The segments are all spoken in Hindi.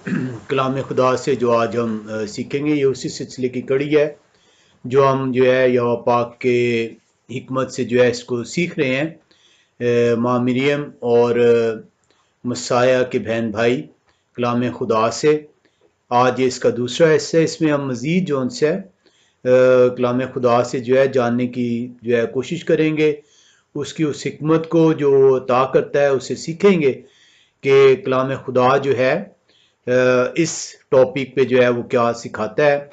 कलाम खुदा से जो आज हम सीखेंगे ये उसी सिलसिले की कड़ी है जो हम जो है यहोवा पाक के हिकमत से जो है इसको सीख रहे हैं। माँ मरियम और मसाया के बहन भाई कलाम खुदा से आज ये इसका दूसरा हिस्सा है। इसमें हम मज़ीद जो उनसे कलाम खुदा से जो है जानने की जो है कोशिश करेंगे, उसकी उस हिकमत को जो अता करता है उसे सीखेंगे कि कलाम खुदा जो है इस टॉपिक पे जो है वो क्या सिखाता है।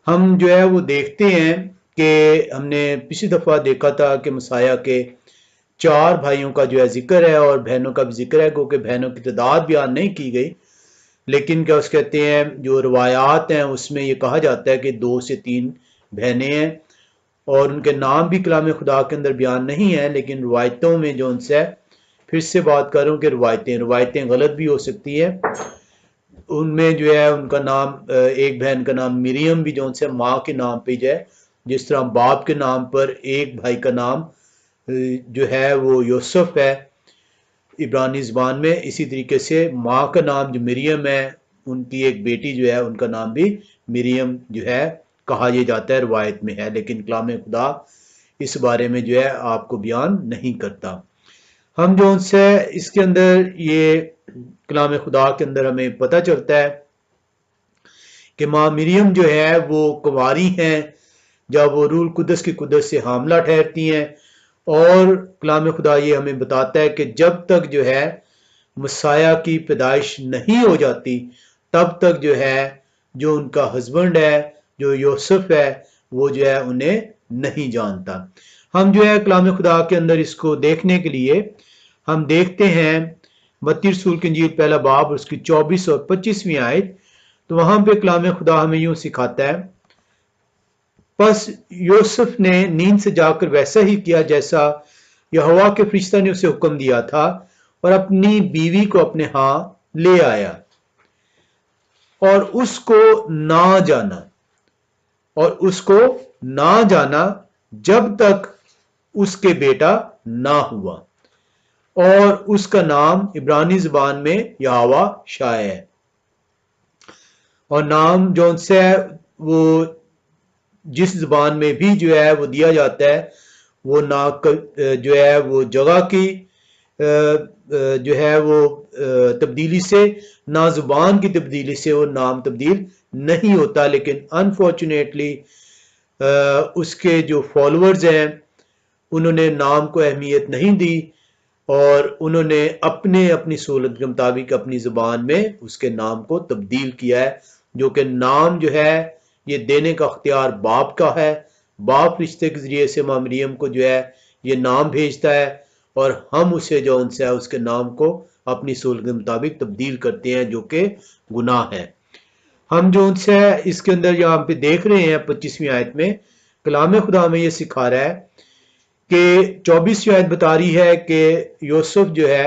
हम जो है वो देखते हैं कि हमने पिछली दफ़ा देखा था कि मसाया के 4 भाइयों का जो है जिक्र है और बहनों का भी जिक्र है, क्योंकि बहनों की तादाद बयान नहीं की गई, लेकिन क्या उस कहते हैं जो रवायात हैं उसमें ये कहा जाता है कि 2 से 3 बहनें हैं और उनके नाम भी कलाम खुदा के अंदर बयान नहीं है। लेकिन रवायतों में जो उनसे फिर से बात कर रहा हूँ कि रवायतें गलत भी हो सकती है। उनमें जो है उनका नाम एक बहन का नाम मरियम भी जो उनसे माँ के नाम पे जो है, जिस तरह बाप के नाम पर एक भाई का नाम जो है वो यूसुफ है इब्रानी ज़बान में, इसी तरीके से माँ का नाम जो मरियम है उनकी एक बेटी जो है उनका नाम भी मरियम जो है कहा यह जाता है, रवायत में है। लेकिन कलाम खुदा इस बारे में जो है आपको बयान नहीं करता। हम जो उनसे इसके अंदर ये कलाम खुदा के अंदर हमें पता चलता है कि माँ मरियम जो है वो कुंवारी हैं जब वो रूल कुदस की कुदरत से हामला ठहरती हैं, और कलाम खुदा ये हमें बताता है कि जब तक जो है मसाया की पैदाइश नहीं हो जाती तब तक जो है जो उनका हस्बैंड है जो यूसुफ है वो जो है उन्हें नहीं जानता। हम जो है कलाम खुदा के अंदर इसको देखने के लिए हम देखते हैं मत्ती रसूल की इंजील पहला बाब उसकी 24 और 25वीं आयत। तो वहां पे कलाम खुदा हमें यूं सिखाता है, बस यूसुफ ने नींद से जाकर वैसा ही किया जैसा यहोवा के फरिश्ता ने उसे हुक्म दिया था और अपनी बीवी को अपने हाथ ले आया और उसको ना जाना जब तक उसके बेटा ना हुआ, और उसका नाम इब्रानी ज़बान में यहोवा शाय है। और नाम जो उनसे वो जिस ज़बान में भी जो है वो दिया जाता है वो ना जो है वो जगह की जो है वो तब्दीली से, ना ज़ुबान की तब्दीली से वो नाम तब्दील नहीं होता। लेकिन अनफॉर्चुनेटली उसके जो फॉलोअर्स हैं उन्होंने नाम को अहमियत नहीं दी और उन्होंने अपनी सहूलत के मुताबिक अपनी ज़ुबान में उसके नाम को तब्दील किया है, जो कि नाम जो है ये देने का अख्तियार बाप का है। बाप रिश्ते के ज़रिए से माँ मरियम को जो है ये नाम भेजता है और हम उसे जो उनसे है उसके नाम को अपनी सहूलत के मुताबिक तब्दील करते हैं, जो कि गुनाह है। हम जो उनसे इसके अंदर यहाँ पे देख रहे हैं 25वीं आयत में कलाम खुदा हमें ये सिखा रहा है कि 24वीं आयत बता रही है कि यूसुफ जो है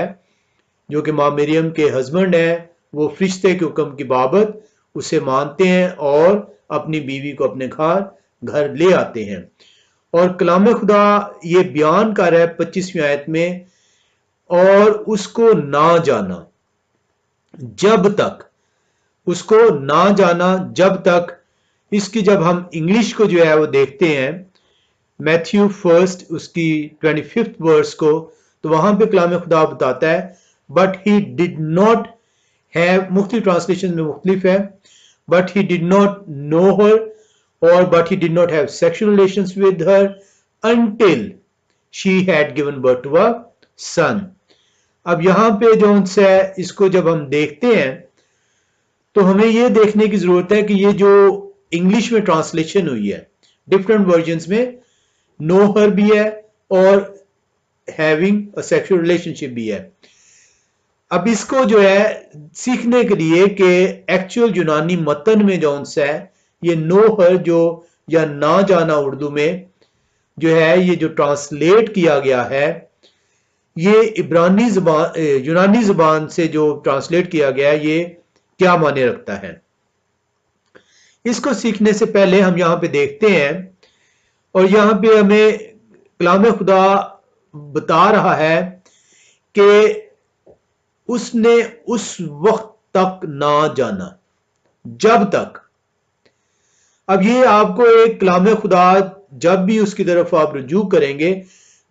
जो कि माँ मरियम के हस्बैंड है वो फरिश्ते के हुक्म की बाबत उसे मानते हैं और अपनी बीवी को अपने घर ले आते हैं। और कलाम खुदा ये बयान कर रहा है 25वीं आयत में, और उसको ना जाना जब तक, उसको ना जाना जब तक। इसकी जब हम इंग्लिश को जो है वो देखते हैं मैथ्यू 1 उसकी 25th वर्स को, तो वहां पे कलाम खुदा बताता है but he did not have, मुख्तलिफ ट्रांसलेशन में मुख्तलिफ है, but he did not know her और but he did not have sexual relations with her until she had given birth to a son. अब यहां पे जो उनसे इसको जब हम देखते हैं तो हमें यह देखने की जरूरत है कि ये जो इंग्लिश में ट्रांसलेशन हुई है डिफरेंट वर्जन्स में नो हर भी है और हैविंग अ सेक्सुअल रिलेशनशिप भी है। अब इसको जो है सीखने के लिए कि एक्चुअल यूनानी मतन में जो उनसे है ये नो हर जो या ना जाना उर्दू में जो है ये जो ट्रांसलेट किया गया है ये इब्रानी ज़बान यूनानी ज़बान से जो ट्रांसलेट किया गया है ये क्या माने रखता है। इसको सीखने से पहले हम यहां पे देखते हैं और यहां पे हमें कलाम खुदा बता रहा है कि उसने उस वक्त तक ना जाना, जब तक। अब ये आपको एक कलाम खुदा, जब भी उसकी तरफ आप रुजू करेंगे,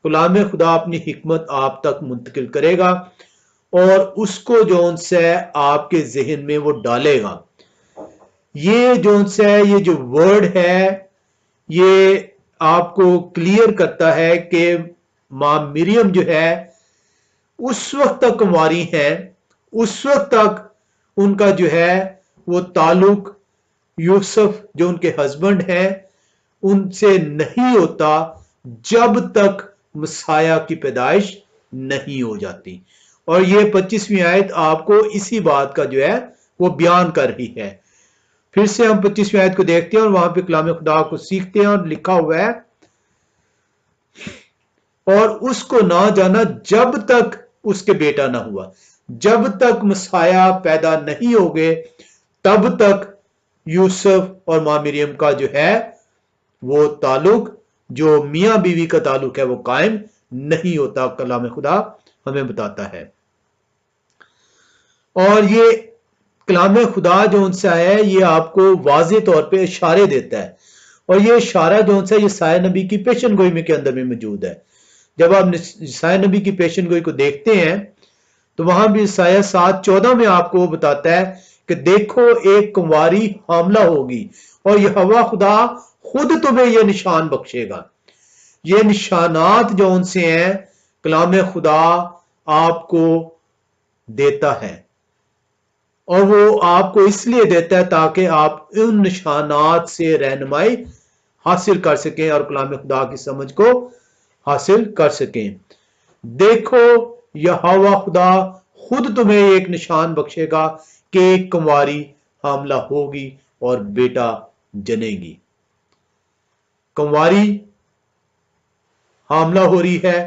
कलाम खुदा अपनी हिकमत आप तक मुंतकिल करेगा और उसको जोन से आपके जहन में वो डालेगा। ये जोन से ये जो वर्ड है ये आपको क्लियर करता है कि मां मरियम जो है उस वक्त तक कुंवारी है, उस वक्त तक उनका जो है वो ताल्लुक यूसुफ जो उनके हस्बैंड हैं उनसे नहीं होता जब तक मसाया की पैदाइश नहीं हो जाती। और ये 25वीं आयत आपको इसी बात का जो है वो बयान कर रही है। फिर से हम 25वीं आयत को देखते हैं और वहां पे कलाम खुदा को सीखते हैं और लिखा हुआ है, और उसको ना जाना जब तक उसके बेटा ना हुआ। जब तक मसाया पैदा नहीं हो गए तब तक यूसुफ और मां मरियम का जो है वो ताल्लुक, जो मियां बीवी का ताल्लुक है, वो कायम नहीं होता, कलाम खुदा हमें बताता है। और ये कलाम खुदा जो उनसे आया है ये आपको वाज़े तौर पे इशारे देता है, और ये इशारा जो उनसे ये साया नबी की पेशन गोई में के अंदर भी मौजूद है। जब आप साया नबी की पेशन गोई को देखते हैं तो वहां भी साया 7:14 में आपको बताता है कि देखो एक कुंवारी हामला होगी और यहोवा खुदा खुद तुम्हें यह निशान बख्शेगा। ये निशानात जो उनसे हैं कलाम खुदा आपको देता है, और वो आपको इसलिए देता है ताकि आप उन निशानात से रहनुमाई हासिल कर सकें और कलाम खुदा की समझ को हासिल कर सकें। देखो यहोवा खुदा खुद तुम्हें एक निशान बख्शेगा कि एक कुंवारी हामला होगी और बेटा जनेगी। कुंवारी हामला हो रही है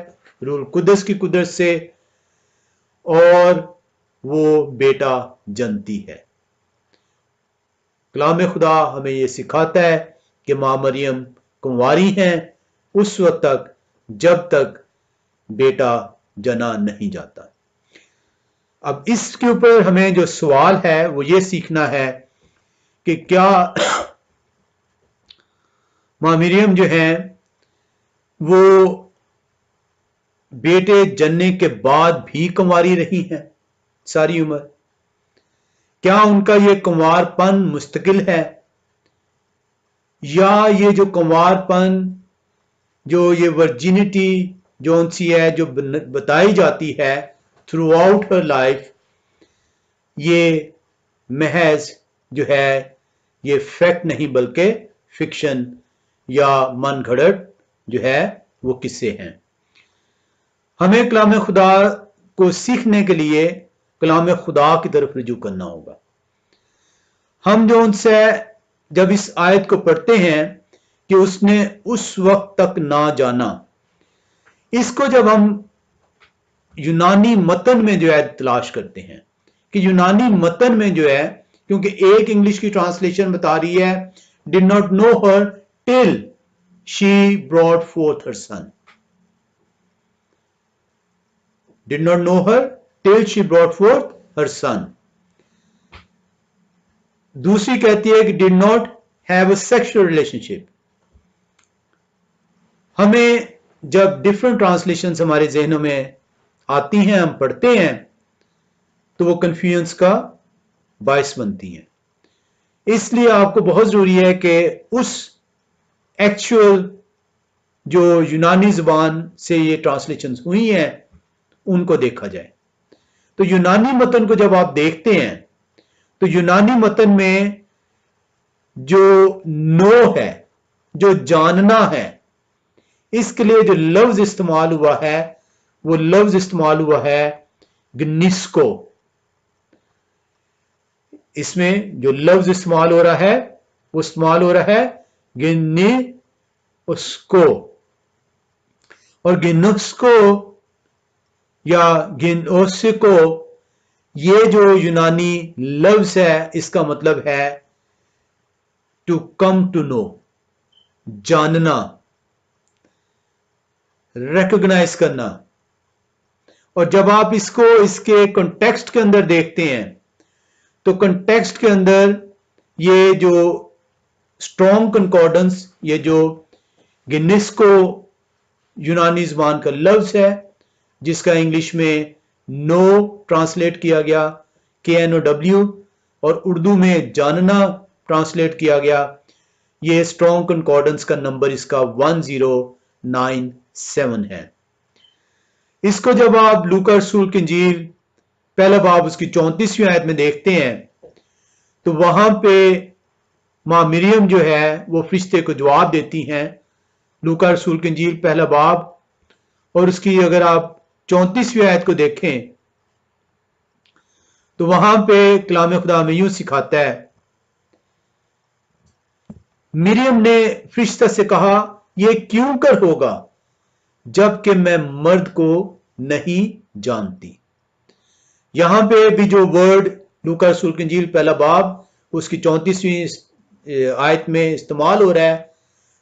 रूह कुद्दस की कुदरत से, और वो बेटा जनती है। कलाम खुदा हमें यह सिखाता है कि मां मरियम कुंवारी हैं उस वक्त तक जब तक बेटा जना नहीं जाता। अब इसके ऊपर हमें जो सवाल है वो ये सीखना है कि क्या मां मरियम जो है वो बेटे जनने के बाद भी कुंवारी रही हैं सारी उम्र? क्या उनका ये कुंवारपन मुस्तकिल है, या ये जो कुंवारपन, जो ये वर्जिनिटी जो उनसी है जो बताई जाती है थ्रू आउट हर लाइफ, ये महज जो है ये फैक्ट नहीं बल्कि फिक्शन या मन घड़त जो है वो किस्से हैं। हमें कलाम खुदा को सीखने के लिए कलाम खुदा की तरफ रुजू करना होगा। हम जो उनसे जब इस आयत को पढ़ते हैं कि उसने उस वक्त तक ना जाना, इसको जब हम यूनानी मतन में जो है तलाश करते हैं कि यूनानी मतन में जो है, क्योंकि एक इंग्लिश की ट्रांसलेशन बता रही है did not know her till she brought forth her son, did not know her till she brought forth her son. दूसरी कहती है कि did not have a sexual relationship. हमें जब डिफरेंट ट्रांसलेशन हमारे जहनों में आती हैं, हम पढ़ते हैं, तो वो कंफ्यूजन का बायस बनती हैं। इसलिए आपको बहुत जरूरी है कि उस एक्चुअल जो यूनानी जुबान से ये ट्रांसलेशन हुई हैं उनको देखा जाए। तो यूनानी मतन को जब आप देखते हैं तो यूनानी मतन में जो नो है, जो जानना है, इसके लिए जो लफ्ज इस्तेमाल हुआ है वो लफ्ज इस्तेमाल हुआ है ग्निस्को। इसमें जो लफ्ज इस्तेमाल हो रहा है वो इस्तेमाल हो रहा है गिन्नी उसको, और गिनुस्को या गिनोसिको, ये जो यूनानी लफ्ज है इसका मतलब है टू कम टू नो, जानना, रिकॉग्नाइज करना। और जब आप इसको इसके कॉन्टेक्स्ट के अंदर देखते हैं तो कंटेक्स्ट के अंदर ये जो स्ट्रॉन्ग कंकॉर्डेंस, ये जो गिनिस्को यूनानी ज़बान का लफ्ज़ है जिसका इंग्लिश में नो ट्रांसलेट किया गया, KNOW, और उर्दू में जानना ट्रांसलेट किया गया, ये स्ट्रॉन्ग कंकॉर्डेंस का नंबर इसका 1097 है। इसको जब आप लूका रसूल की इंजील पहला बाब उसकी 34वीं आयत में देखते हैं तो वहां पे मां मरियम जो है वो फरिश्ते को जवाब देती हैं। लूका रसूल की इंजील पहला बाब और उसकी अगर आप 34वीं आयत को देखें तो वहां पे कलाम खुदा में यूं सिखाता है, मरियम ने फरिश्ता से कहा, यह क्यों कर होगा जबकि मैं मर्द को नहीं जानती। यहां पे भी जो वर्ड लूका रसूल की इंजील पहला बाब उसकी 34वीं आयत में इस्तेमाल हो रहा है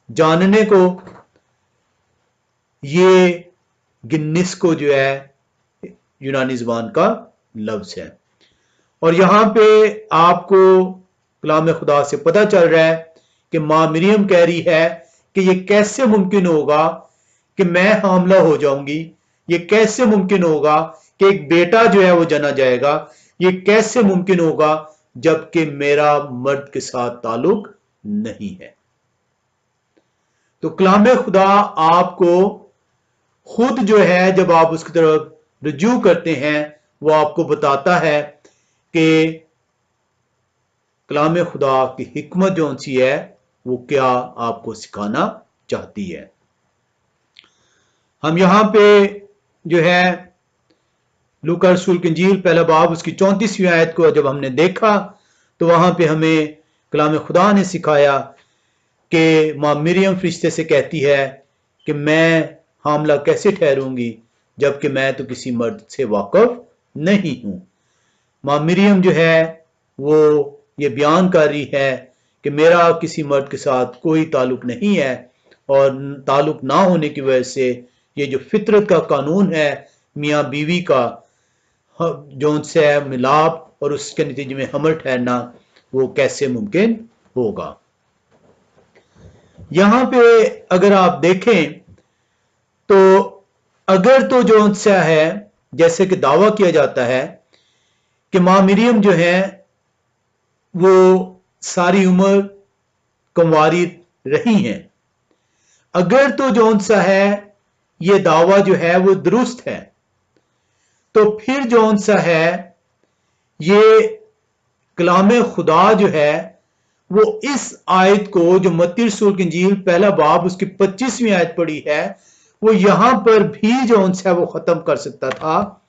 जानने को, ये गिन्निस्को जो है यूनानी ज़बान का लफ्ज़ है। और यहां पे आपको कलाम खुदा से पता चल रहा है कि मां मरियम कह रही है कि ये कैसे मुमकिन होगा कि मैं हामला हो जाऊंगी, ये कैसे मुमकिन होगा कि एक बेटा जो है वो जना जाएगा, ये कैसे मुमकिन होगा जबकि मेरा मर्द के साथ ताल्लुक नहीं है। तो कलाम खुदा आपको खुद जो है जब आप उसकी तरफ रुजू करते हैं वो आपको बताता है कि कलाम खुदा की हिकमत जो सी है वो क्या आपको सिखाना चाहती है। हम यहां पे जो है लूका रसूल की इंजील पहला बाब उसकी 34वीं आयत को जब हमने देखा तो वहां पे हमें कलाम खुदा ने सिखाया कि मां मरियम फरिश्ते से कहती है कि मैं हामला कैसे ठहरूंगी जबकि मैं तो किसी मर्द से वाकिफ नहीं हूं। मां मरियम जो है वो ये बयान कर रही है कि मेरा किसी मर्द के साथ कोई ताल्लुक नहीं है और ताल्लुक ना होने की वजह से ये जो फितरत का कानून है मियाँ बीवी का जो से मिलाप और उसके नतीजे में हमल ठहरना वो कैसे मुमकिन होगा। यहां पे अगर आप देखें तो अगर तो जो सा है जैसे कि दावा किया जाता है कि मां मरियम जो है वो सारी उम्र कुंवारी रही हैं, अगर तो जो सा है ये दावा जो है वो दुरुस्त है तो फिर जो सा है ये कलाम खुदा जो है वो इस आयत को जो मत्ती रसूल की इंजील पहला बाब उसकी 25वीं आयत पढ़ी है वो यहां पर भी जो सा है वो खत्म कर सकता था,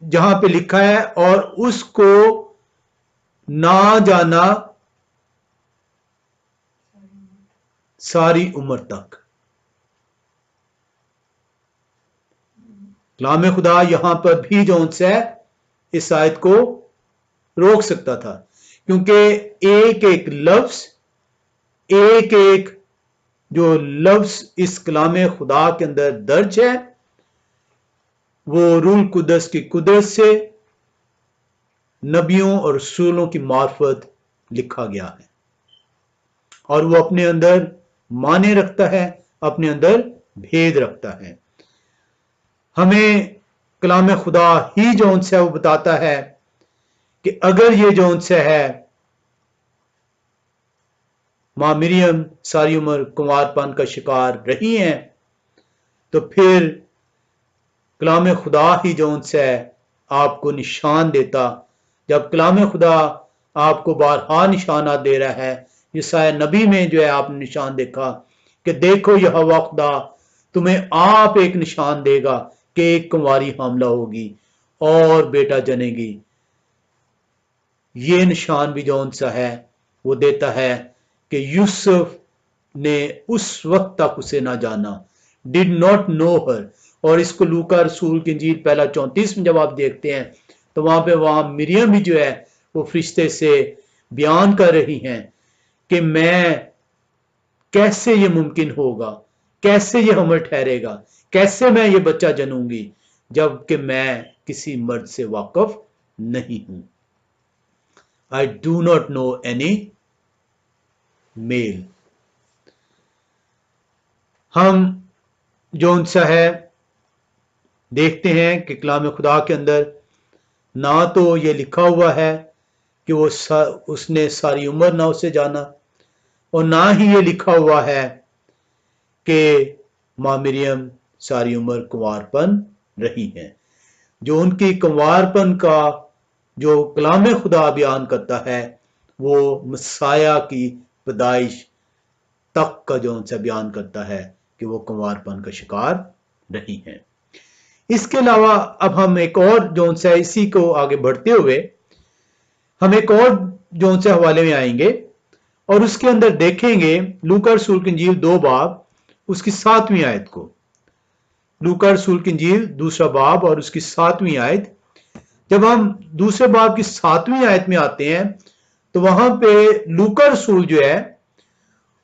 जहां पे लिखा है और उसको ना जाना सारी उम्र तक। कलाम खुदा यहां पर भी जो है इस आयत को रोक सकता था क्योंकि एक एक लफ्ज एक एक जो लफ्ज इस कलाम खुदा के अंदर दर्ज है वो रूह कुदस की कुदरत से नबियों और रसूलों की मार्फत लिखा गया है और वो अपने अंदर माने रखता है, अपने अंदर भेद रखता है। हमें कलाम खुदा ही जो से वो बताता है कि अगर ये जो से है मां मरियम सारी उम्र कुंवारपन का शिकार रही हैं तो फिर कलाम खुदा ही जो से आपको निशान देता। जब कलाम खुदा आपको बारहा निशाना दे रहा है, यसाया नबी में जो है आपने निशान देखा कि देखो यहोवा खुदा तुम्हें आप एक निशान देगा कि एक कुंवारी हामला होगी और बेटा जनेगी। ये निशान भी जो सा है वो देता है कि यूसुफ ने उस वक्त तक उसे ना जाना, डिड नॉट नो हर। और इसको लूका रसूल की इंजील पहला 34 में जब आप देखते हैं तो वहां मरियम भी जो है वो फरिश्ते से बयान कर रही हैं कि मैं कैसे ये मुमकिन होगा, कैसे ये हमल ठहरेगा, कैसे मैं ये बच्चा जनूंगी जबकि मैं किसी मर्द से वाकिफ नहीं हूं। I do not know any mail. हम जो उनसा है देखते हैं कि कलाम खुदा के अंदर ना तो ये लिखा हुआ है कि उसने सारी उम्र ना उसे जाना, और ना ही ये लिखा हुआ है कि माँ मरियम सारी उम्र कुंवारपन रही है। जो उनकी कुंवारपन का जो कलाम खुदा बयान करता है वो मसाया की पैदाइश तक का जो उनसे बयान करता है कि वो कुंवारपन का शिकार रही हैं। इसके अलावा अब हम एक और जो उनसे इसी को आगे बढ़ते हुए हम एक और जो उनसे हवाले में आएंगे और उसके अंदर देखेंगे लूका रसूल की इंजील 2 बाब उसकी 7वीं आयत को। लूका रसूल की इंजील 2 बाब और उसकी 7वीं आयत। जब हम दूसरे बाब की 7वीं आयत में आते हैं तो वहां पे लूका रसूल जो है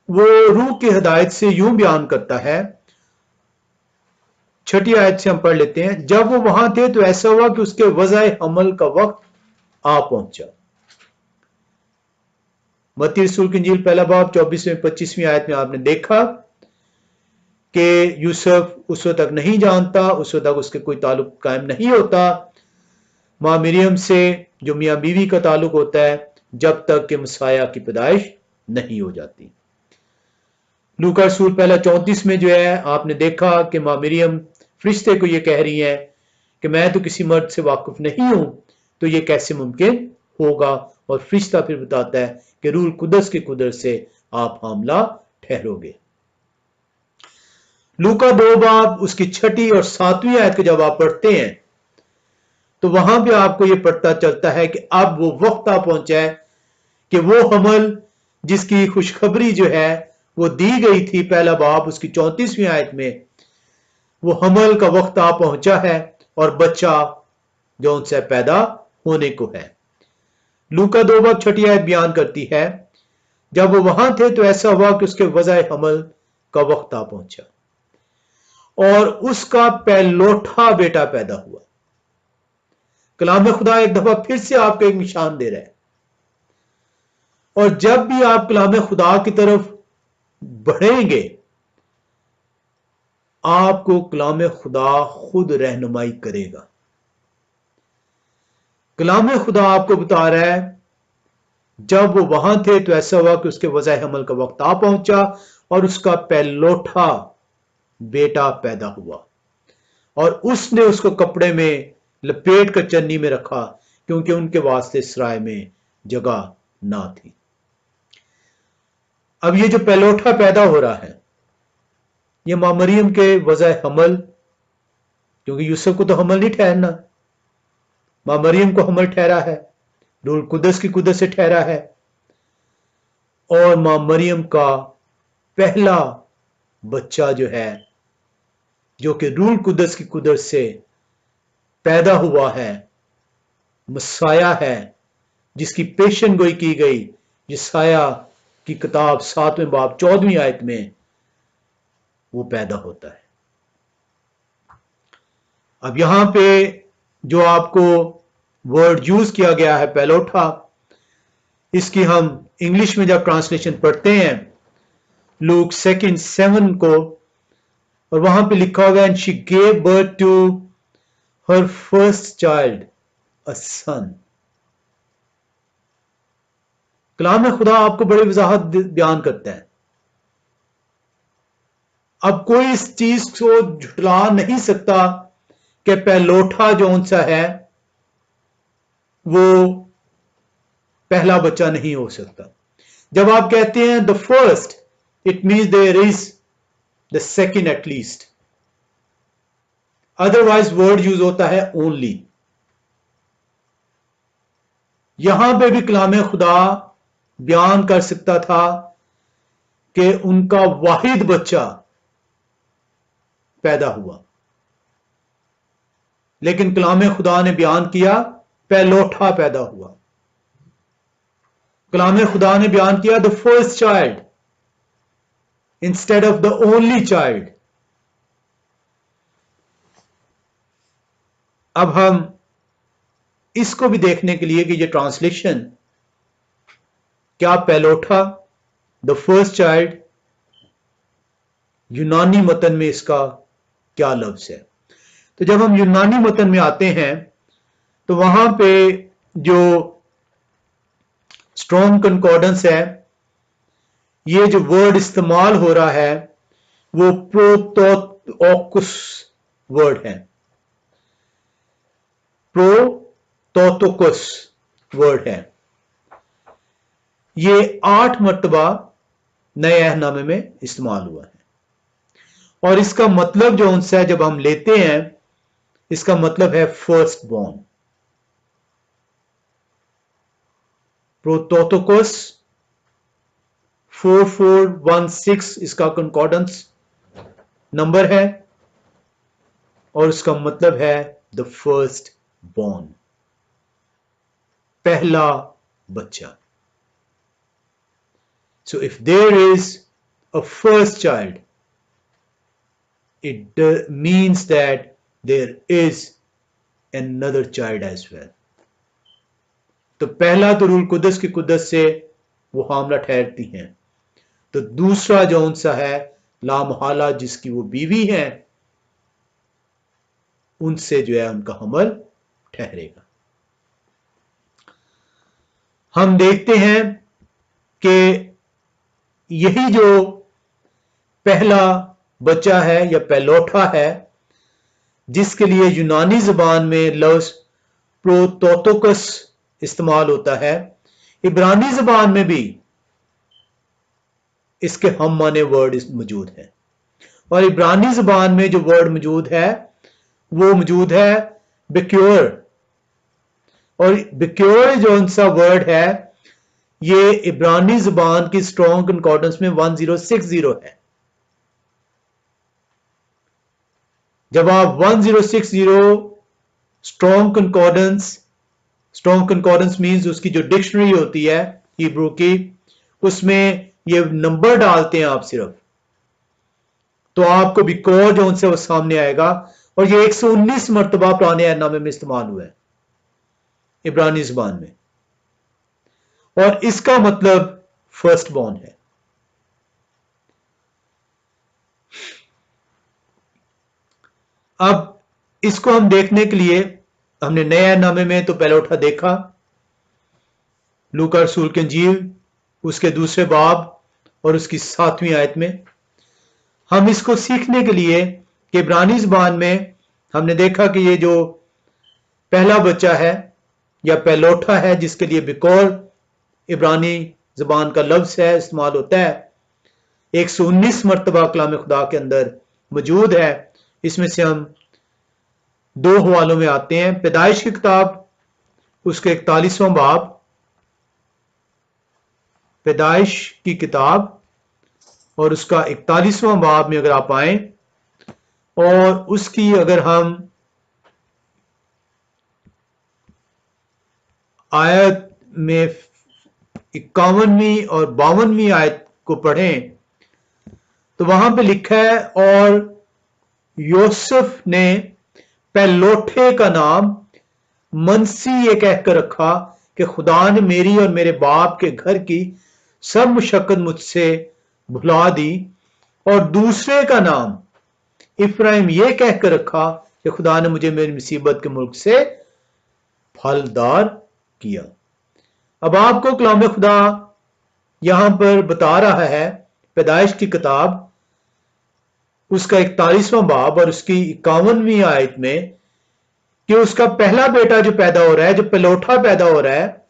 वो रूह की हिदायत से यूं बयान करता है। 6ठी आयत से हम पढ़ लेते हैं। जब वो वहां थे तो ऐसा हुआ कि उसके वज़ाए हमल का वक्त आ पहुंचा। मत्ती रसूल की इंजील 1 बाब 24-25वीं आयत में आपने देखा कि यूसुफ उस वक्त तक नहीं जानता, उस वक्त तक उसके कोई ताल्लुक कायम नहीं होता माँ मरियम से, जो मियाँ बीवी का ताल्लुक होता है, जब तक कि मसाया की पैदाइश नहीं हो जाती। लूका रसूल 1:34 में जो है आपने देखा कि माँ मरियम फरिश्ते को ये कह रही है कि मैं तो किसी मर्द से वाकिफ नहीं हूं, तो ये कैसे मुमकिन होगा। और फरिश्ता फिर बताता है कि रूह कुदस की कुदरत से आप हामला ठहरोगे। लूका 2 बाब उसकी 6ठी और 7वीं आयत को जब आप पढ़ते हैं तो वहां पे आपको यह पता चलता है कि अब वो वक्त आ पहुंचा है कि वो हमल जिसकी खुशखबरी जो है वो दी गई थी 1 बाब उसकी 34वीं आयत में, वो हमल का वक्त आ पहुंचा है और बच्चा जो उनसे पैदा होने को है। लूका 2 बाब 6ठी आयत बयान करती है जब वो वहां थे तो ऐसा हुआ कि उसके वज़ाए हमल का वक्त आ पहुंचा और उसका पहलौठा बेटा पैदा हुआ। कलाम खुदा एक दफा फिर से आपको एक निशान दे रहा है, और जब भी आप कलाम खुदा की तरफ बढ़ेंगे आपको कलाम खुदा खुद रहनुमाई करेगा। कलाम खुदा आपको बता रहा है जब वो वहां थे तो ऐसा हुआ कि उसके वज़ाए हमल का वक्त आ पहुंचा और उसका पहलौठा बेटा पैदा हुआ और उसने उसको कपड़े में लपेट कर चन्नी में रखा क्योंकि उनके वास्ते सराय में जगह ना थी। अब ये जो पहलौठा पैदा हो रहा है ये मां मरियम के वज़ाए हमल, क्योंकि यूसुफ को तो हमल नहीं ठहरना, मां मरियम को हमल ठहरा है, रूह कुदस की कुदरत से ठहरा है। और मां मरियम का पहला बच्चा जो है जो कि रूह कुदस की कुदरत से पैदा हुआ है, मसाया है, जिसकी पेशन गोई की गई यशाया की किताब 7वें बाब 14वीं आयत में वो पैदा होता है। अब यहां पे जो आपको वर्ड यूज किया गया है पहलौठा, इसकी हम इंग्लिश में जब ट्रांसलेशन पढ़ते हैं लूक 2:7 को, और वहां पे लिखा हुआ है and she gave birth to her first child a son. कलाम खुदा आपको बड़ी वजाहत बयान करता है। अब कोई इस चीज को झुटला नहीं सकता कि पहलौठा जो उनसा है वो पहला बच्चा नहीं हो सकता। जब आप कहते हैं the first, it means there is the second at least, otherwise word use होता है ओनली। यहां पे भी कलाम खुदा बयान कर सकता था कि उनका वाहिद बच्चा पैदा हुआ, लेकिन कलाम खुदा ने बयान किया पहलौठा पैदा हुआ। कलाम खुदा ने बयान किया the first child instead of the only child. अब हम इसको भी देखने के लिए कि ये ट्रांसलेशन क्या पैलोठा द फर्स्ट चाइल्ड यूनानी मतन में इसका क्या लफ्ज है। तो जब हम यूनानी मतन में आते हैं तो वहां पे जो स्ट्रॉन्ग कंकॉर्डेंस है, ये जो वर्ड इस्तेमाल हो रहा है वो प्रोटोटोकस वर्ड है, प्रोटोटोकस वर्ड है। ये 8 मर्तबा नए अहदनामे में इस्तेमाल हुआ है और इसका मतलब जो उनसे है जब हम लेते हैं, इसका मतलब है फर्स्ट बॉर्न। प्रोटोटोकस 4416 इसका कंकॉर्डेंस नंबर है और उसका मतलब है द फर्स्ट बॉर्न, पहला बच्चा। So if there is a first child, it means that there is another child as well. तो पहला तो रूल कुदस की कुदस से वो हामला ठहरती हैं, तो दूसरा जो उनसा है लामहाला जिसकी वो बीवी है, उनसे जो है उनका हमल ठहरेगा। हम देखते हैं कि यही जो पहला बच्चा है या पैलोठा है, जिसके लिए यूनानी जबान में लफ्ज प्रोटोटोकस इस्तेमाल होता है, इब्रानी जबान में भी इसके हम माने वर्ड मौजूद है। और इब्रानी जबान में जो वर्ड मौजूद है वो मौजूद है बिक्योर, और बिक्योर जो उनसा वर्ड है ये इब्रानी जुबान की स्ट्रॉन्ग कंकॉर्डेंस में 1060 है। जब आप 1060 स्ट्रॉन्ग कंकॉर्डेंस मींस उसकी जो डिक्शनरी होती है हिब्रू की, उसमें ये नंबर डालते हैं आप सिर्फ, तो आपको बिक्योर जो उनसे वो सामने आएगा। और ये 119 मरतबा पुराने अहदनामे में इस्तेमाल हुआ है इब्रानी जुबान में, और इसका मतलब फर्स्ट बॉर्न है। अब इसको हम देखने के लिए हमने नए अहदनामे में तो पैलोठा देखा, लूका रसूल की इंजील उसके दूसरे बाब और उसकी 7वीं आयत में। हम इसको सीखने के लिए कि इब्रानी जुबान में हमने देखा कि ये जो पहला बच्चा है या पैलोठा है, जिसके लिए बिकोर इब्रानी जुबान का लफ्ज है इस्तेमाल होता है, 119 मरतबा कलाम खुदा के अंदर मौजूद है। इसमें से हम 2 हवालों में आते हैं। पैदाइश की किताब उसके 41वां बाब, पैदाइश की किताब और उसका 41वां बाब में अगर आप आए और उसकी अगर हम आयत में 51वीं और 52वीं आयत को पढ़ें तो वहां पे लिखा है, और यूसुफ ने पैलोठे का नाम मनसी ये कहकर रखा कि खुदा ने मेरी और मेरे बाप के घर की सब मुशक्कत मुझसे भुला दी, और दूसरे का नाम इफ्राइम ये कहकर रखा कि खुदा ने मुझे मेरी मुसीबत के मुल्क से फलदार किया। अब आपको कलाम खुदा यहां पर बता रहा है पैदाइश की किताब उसका 41वां बाब और उसकी 51वीं आयत में कि उसका पहला बेटा जो पैदा हो रहा है, जो पैलोठा पैदा हो रहा है,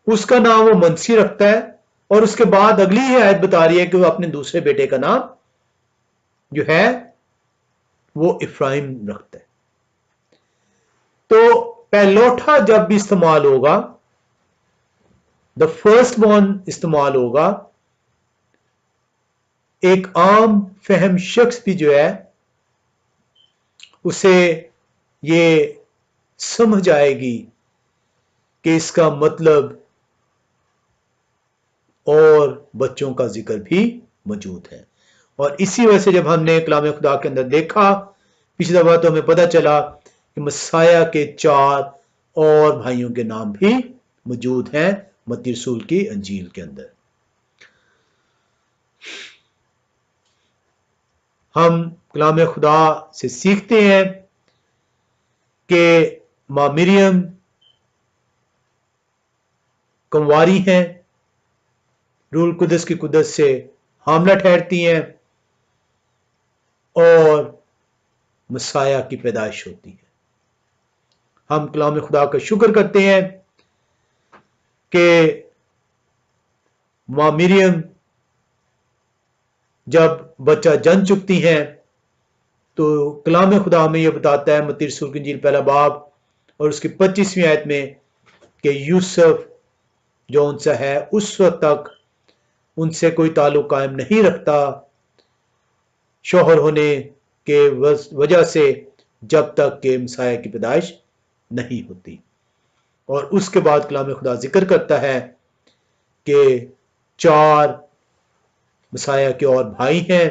उसका नाम वो मनसी रखता है, और उसके बाद अगली ही आयत बता रही है कि वो अपने दूसरे बेटे का नाम जो है वो इफ्राइम रखता है। तो पैलोठा जब भी इस्तेमाल होगा, द फर्स्ट बॉर्न इस्तेमाल होगा, एक आम फहम शख्स भी जो है उसे ये समझ आएगी कि इसका मतलब और बच्चों का जिक्र भी मौजूद है। और इसी वजह से जब हमने कलाम खुदा के अंदर देखा पिछली दफा, तो हमें पता चला कि मसाया के 4 और भाइयों के नाम भी मौजूद हैं मत्ती रसूल की अंजील के अंदर। हम कलाम खुदा से सीखते हैं कि माँ मरियम कुंवारी हैं, रूल कुदस की कुदरत से हामला ठहरती हैं और मसाया की पैदाइश होती है। हम कलाम खुदा का शुक्र करते हैं कि माँ मरियम जब बच्चा जन चुकती हैं तो कलाम खुदा हमें यह बताता है मत्ती रसूल की इंजील पहला बाब और उसकी 25वीं आयत में कि यूसुफ जो उनसे है उस वक्त तक उनसे कोई ताल्लुक कायम नहीं रखता शौहर होने के वजह से जब तक के मसाया की पैदाइश नहीं होती। और उसके बाद कलाम खुदा जिक्र करता है कि 4 मसाया के और भाई हैं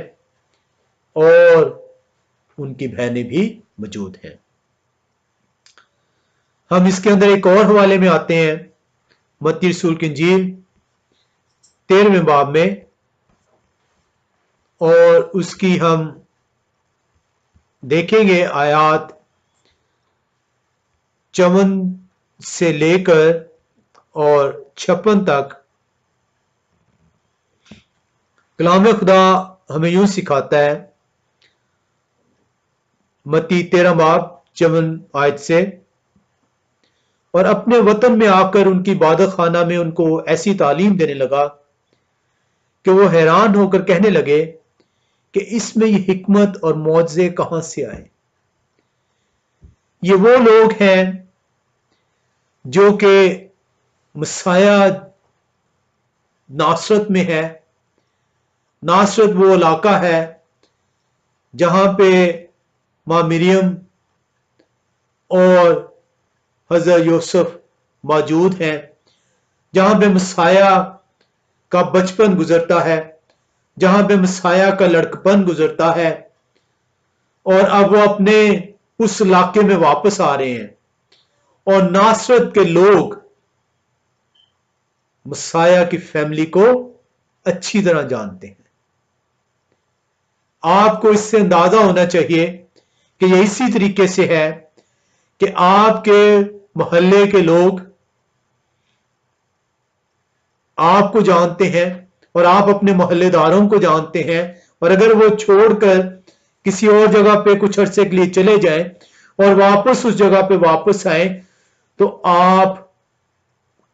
और उनकी बहनें भी मौजूद हैं। हम इसके अंदर एक और हवाले में आते हैं मत्ती रसूल की इंजील 13वें बाब में, और उसकी हम देखेंगे आयात 54 से लेकर और 56 तक। कलाम खुदा हमें यूं सिखाता है मत्ती 13 बाब 54 आयत से, और अपने वतन में आकर उनकी इबादत खाना में उनको ऐसी तालीम देने लगा कि वो हैरान होकर कहने लगे कि इसमें ये हिकमत और मौजज़े कहां से आए। ये वो लोग हैं जो कि मसाया नासरत में है। नासरत वो इलाका है जहां पे माँ मरियम और हज़रत यूसुफ मौजूद हैं, जहां पे मसाया का बचपन गुजरता है, जहां पे मसाया का लड़कपन गुजरता है, और अब वो अपने उस इलाके में वापस आ रहे हैं। और नासरत के लोग मसाया की फैमिली को अच्छी तरह जानते हैं। आपको इससे अंदाजा होना चाहिए कि ये इसी तरीके से है कि आपके मोहल्ले के लोग आपको जानते हैं और आप अपने मोहल्लेदारों को जानते हैं, और अगर वो छोड़कर किसी और जगह पे कुछ अरसे के लिए चले जाएं और वापस उस जगह पे वापस आए, तो आप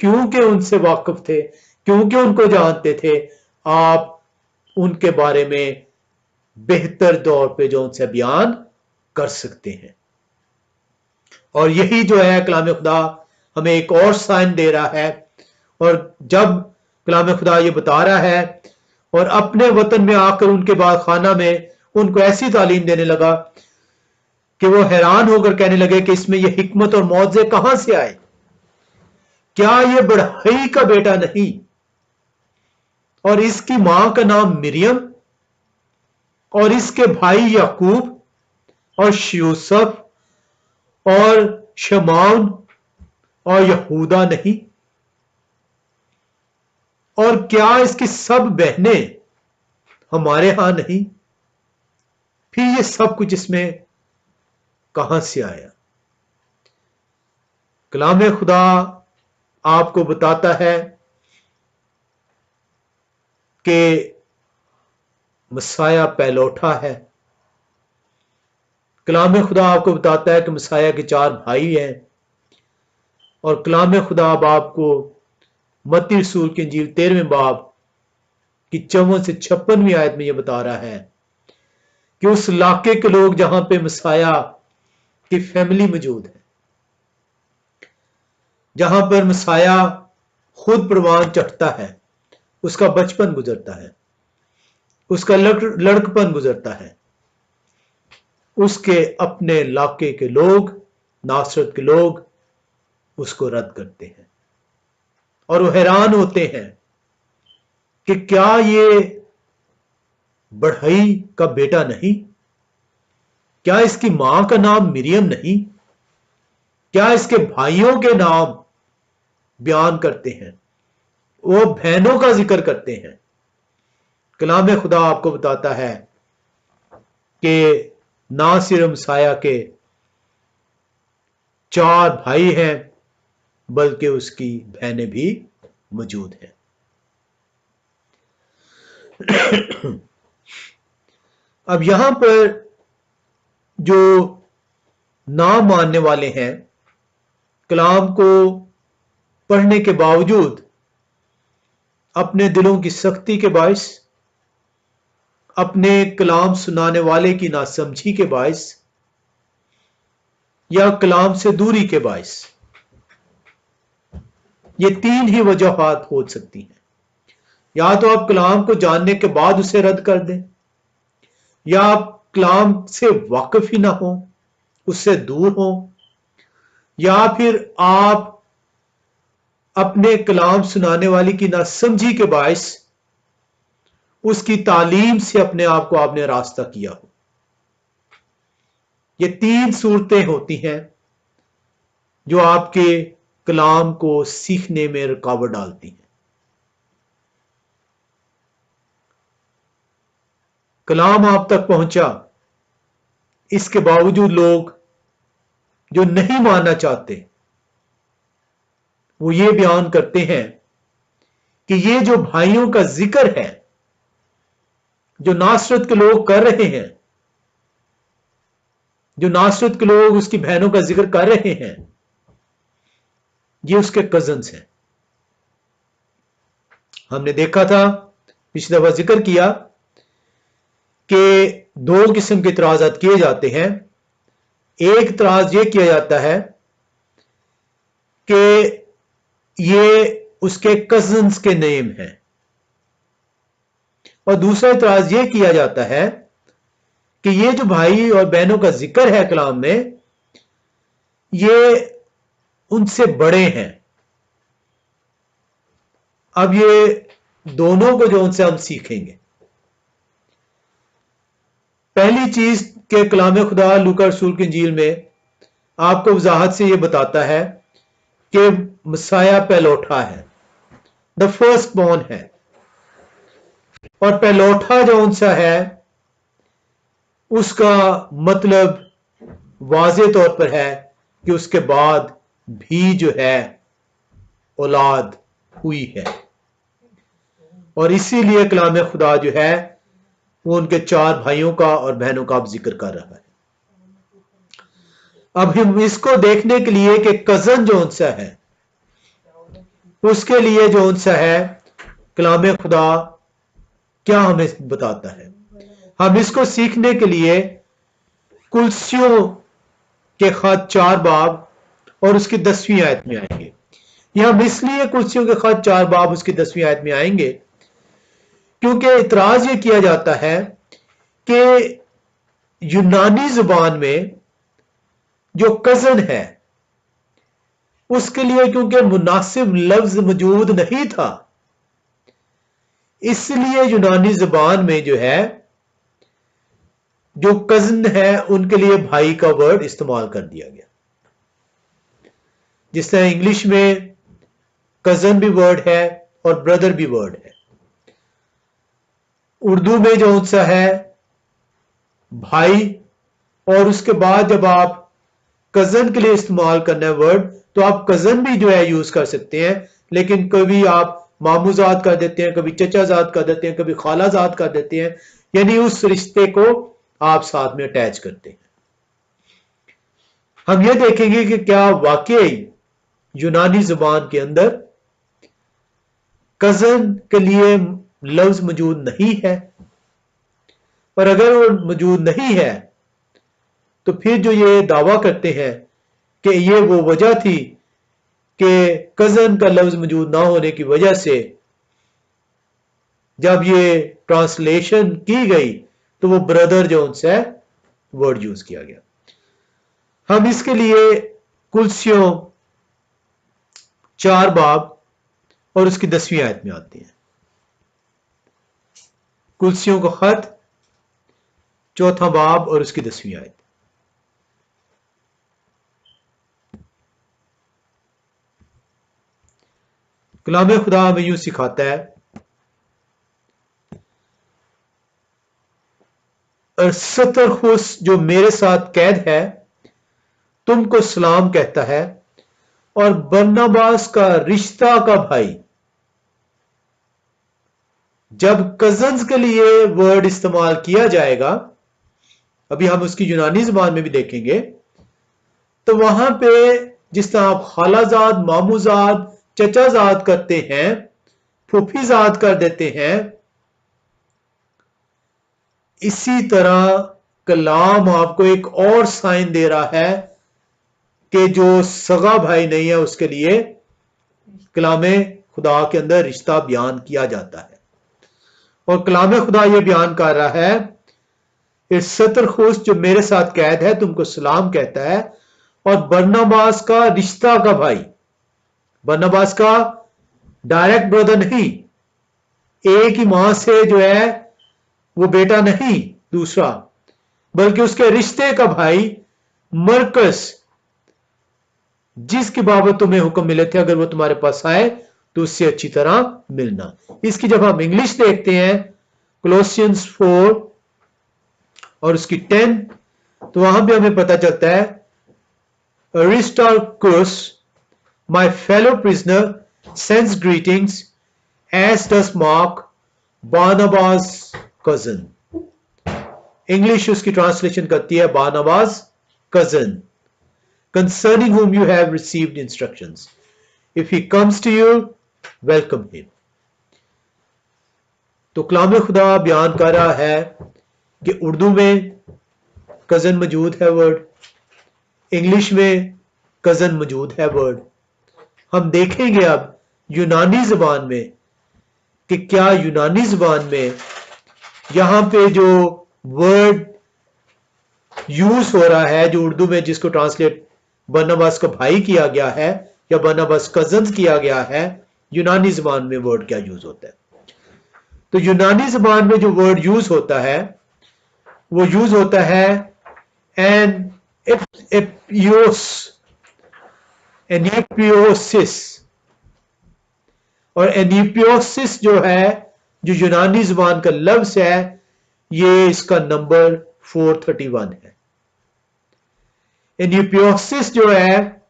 क्योंकि उनसे वाकिफ थे, क्योंकि उनको जानते थे, आप उनके बारे में बेहतर तौर पे जो उनसे बयान कर सकते हैं। और यही जो है कलाम खुदा हमें एक और साइन दे रहा है। और जब कलाम खुदा ये बता रहा है और अपने वतन में आकर उनके बाद खाना में उनको ऐसी तालीम देने लगा कि वो हैरान होकर कहने लगे कि इसमें ये हिकमत और मौजज़े कहां से आए, क्या ये बढ़ई का बेटा नहीं, और इसकी मां का नाम मरियम और इसके भाई याकूब और यूसुफ और शमौन और यहूदा नहीं, और क्या इसकी सब बहनें हमारे यहां नहीं। फिर ये सब कुछ इसमें कहां से आया। कलाम खुदा आपको बताता है कि मसाया पहलौठा है। कलाम खुदा आपको बताता है कि मसाया के 4 भाई हैं, और कलाम खुदा अब आपको मत्ती रसूल की इंजील 13वें बाब की 54 से 56वीं आयत में यह बता रहा है कि उस इलाके के लोग जहां पे मसाया की फैमिली मौजूद है, जहां पर मसाया खुद परवान चढ़ता है, उसका बचपन गुजरता है, उसका लड़कपन गुजरता है, उसके अपने इलाके के लोग, नासरत के लोग उसको रद्द करते हैं और वो हैरान होते हैं कि क्या ये बढ़ई का बेटा नहीं, क्या इसकी मां का नाम मरियम नहीं। क्या इसके भाइयों के नाम बयान करते हैं, वो बहनों का जिक्र करते हैं। कलाम खुदा आपको बताता है कि ना सिर्फ मसाया के 4 भाई हैं बल्कि उसकी बहनें भी मौजूद हैं। अब यहां पर जो ना मानने वाले हैं, कलाम को पढ़ने के बावजूद अपने दिलों की सख्ती के बायस, अपने कलाम सुनाने वाले की नासमझी के बायस या कलाम से दूरी के बायस, ये 3 ही वजूहात हो सकती हैं। या तो आप कलाम को जानने के बाद उसे रद्द कर दें, या आप कलाम से वाकिफ ही ना हो, उससे दूर हो, या फिर आप अपने कलाम सुनाने वाली की नासमझी के बायस उसकी तालीम से अपने आप को आपने रास्ता किया हो। ये 3 सूरतें होती हैं जो आपके कलाम को सीखने में रुकावट डालती हैं। कलाम आप तक पहुंचा, इसके बावजूद लोग जो नहीं मानना चाहते वो ये बयान करते हैं कि ये जो भाइयों का जिक्र है जो नासरत के लोग कर रहे हैं, जो नासरत के लोग उसकी बहनों का जिक्र कर रहे हैं, ये उसके कजन्स हैं। हमने देखा था, पिछली दफा जिक्र किया कि 2 किस्म के इतराजात किए जाते हैं। एक इतराज ये किया जाता है कि ये उसके कजन्स के नेम हैं, और दूसरा इतराज ये किया जाता है कि ये जो भाई और बहनों का जिक्र है कलाम में, ये उनसे बड़े हैं। अब ये दोनों को जो उनसे हम सीखेंगे। पहली चीज के कलाम खुदा लूका रसूल की इंजील में आपको वजाहत से यह बताता है कि मसाया पहलौठा है, द फर्स्ट बॉर्न है। और पहलौठा जो उनसा है उसका मतलब वाज़े तौर पर है कि उसके बाद भी जो है औलाद हुई है, और इसीलिए कलाम खुदा जो है वो उनके 4 भाइयों का और बहनों का अब जिक्र कर रहा है। अब हम इसको देखने के लिए कि कजन जो उनसा है, उसके लिए जो उनसा है कलाम खुदा क्या हमें बताता है। हम इसको सीखने के लिए कुलसियों के खत 4 बाब और उसकी 10वीं आयत में आएंगे। यह हम इसलिए कुलसियों के खत 4 बाब उसकी 10वीं आयत में आएंगे क्योंकि इतराज यह किया जाता है कि यूनानी जुबान में जो कजन है उसके लिए क्योंकि मुनासिब लफ्ज मौजूद नहीं था, इसलिए यूनानी जुबान में जो है जो कजन है उनके लिए भाई का वर्ड इस्तेमाल कर दिया गया। जिस तरह इंग्लिश में कजन भी वर्ड है और ब्रदर भी वर्ड है, उर्दू में जो उनसा है भाई, और उसके बाद जब आप कजन के लिए इस्तेमाल करना है वर्ड तो आप कजन भी जो है यूज कर सकते हैं, लेकिन कभी आप मामूजाद कर देते हैं, कभी चचाजाद कर देते हैं, कभी खालाजाद कर देते हैं, यानी उस रिश्ते को आप साथ में अटैच करते हैं। हम ये देखेंगे कि क्या वाकई यूनानी जुबान के अंदर कजन के लिए लफ्ज मौजूद नहीं है, और अगर वो मौजूद नहीं है तो फिर जो ये दावा करते हैं कि ये वो वजह थी कि कजन का लफ्ज मौजूद ना होने की वजह से जब ये ट्रांसलेशन की गई तो वो ब्रदर जो उनसे वर्ड यूज किया गया। हम इसके लिए कुलसियों 4 बाब और उसकी 10वीं आयत में आते हैं। कुलसियों का खत 4 बाब और उसकी 10वीं आयत। कलाम खुदा हमें यूं सिखाता है, और सतरखुश जो मेरे साथ कैद है तुमको सलाम कहता है, और बरनबास का रिश्ता का भाई। जब कजन्स के लिए वर्ड इस्तेमाल किया जाएगा, अभी हम उसकी यूनानी जुबान में भी देखेंगे, तो वहां पे जिस तरह आप खालाजाद, मामूजाद, चचाजाद करते हैं, फूफीजाद कर देते हैं, इसी तरह कलाम आपको एक और साइन दे रहा है कि जो सगा भाई नहीं है उसके लिए कलाम खुदा के अंदर रिश्ता बयान किया जाता है। और कलाम खुदा यह बयान कर रहा है, इस सतरखुश जो मेरे साथ कैद है तुमको सलाम कहता है, और बरनबास का रिश्ता का भाई। बरनबास का डायरेक्ट ब्रदर नहीं, एक ही मां से जो है वो बेटा नहीं दूसरा, बल्कि उसके रिश्ते का भाई मरकस, जिसकी बाबत तुम्हें हुक्म मिले थे अगर वो तुम्हारे पास आए तो उससे अच्छी तरह मिलना। इसकी जब हम इंग्लिश देखते हैं कोलोसियंस 4 और उसकी 10, तो वहां भी हमें पता चलता है, Aristarchus, my fellow prisoner, sends greetings, as does Mark, Barnabas' cousin. English उसकी ट्रांसलेशन करती है बारनबास cousin, concerning whom you have received instructions. If he comes to you, welcome him. तो कलाम खुदा बयान कर रहा है कि उर्दू में कजन मौजूद है वर्ड, इंग्लिश में कजन मौजूद है वर्ड। हम देखेंगे अब यूनानी जुबान में कि क्या यूनानी जुबान में यहां पे जो वर्ड यूज हो रहा है, जो उर्दू में जिसको ट्रांसलेट बरनबास का भाई किया गया है या बरनबास कजन किया गया है, यूनानी जुबान में वर्ड क्या यूज होता है। तो यूनानी जुबान में जो वर्ड यूज होता है वो यूज होता है एन एनिपियोसिस। और एनिपियोसिस जो है, जो यूनानी जुबान का लफ्ज है, ये इसका नंबर 431 है। एनिपियोसिस जो है,